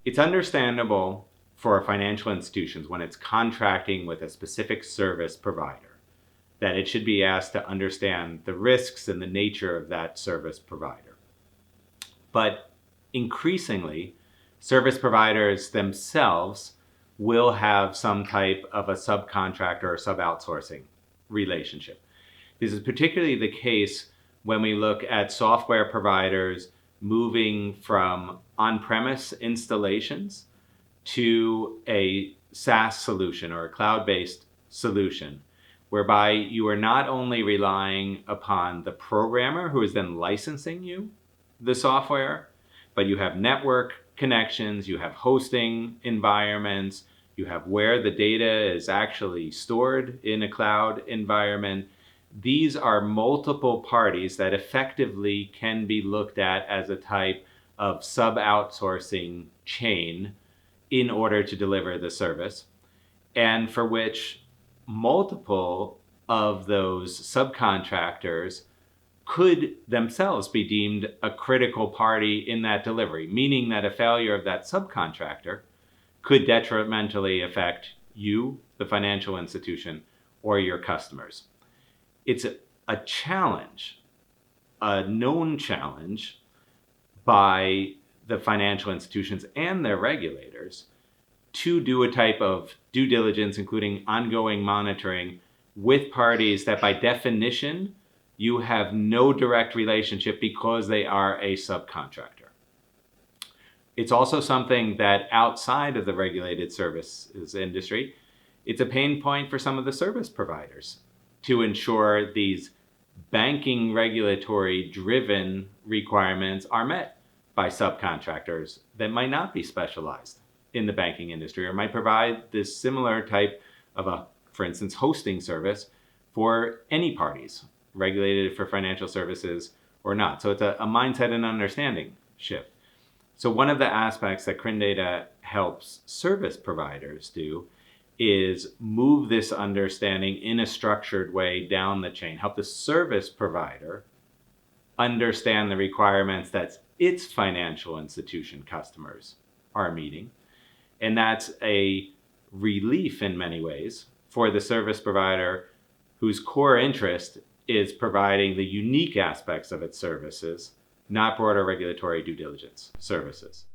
It's understandable for financial institutions when it's contracting with a specific service provider that it should be asked to understand the risks and the nature of that service provider. But increasingly, service providers themselves will have some type of a subcontractor or sub-outsourcing relationship. This is particularly the case when we look at software providers moving from on-premise installations to a SaaS solution or a cloud-based solution, whereby you are not only relying upon the programmer who is then licensing you the software, but you have network connections, you have hosting environments, you have where the data is actually stored in a cloud environment. These are multiple parties that effectively can be looked at as a type of sub-outsourcing chain in order to deliver the service, and for which multiple of those subcontractors could themselves be deemed a critical party in that delivery, meaning that a failure of that subcontractor could detrimentally affect you, the financial institution, or your customers. It's a challenge, a known challenge by the financial institutions and their regulators to do a type of due diligence, including ongoing monitoring with parties that by definition you have no direct relationship because they are a subcontractor. It's also something that outside of the regulated services industry, it's a pain point for some of the service providers to ensure these banking regulatory driven requirements are met by subcontractors that might not be specialized in the banking industry or might provide this similar type of a, for instance, hosting service for any parties regulated for financial services or not. So it's a mindset and understanding shift. So one of the aspects that CRIN-Data helps service providers do is move this understanding in a structured way down the chain, help the service provider understand the requirements that its financial institution customers are meeting. And that's a relief in many ways for the service provider whose core interest is providing the unique aspects of its services, not broader regulatory due diligence services.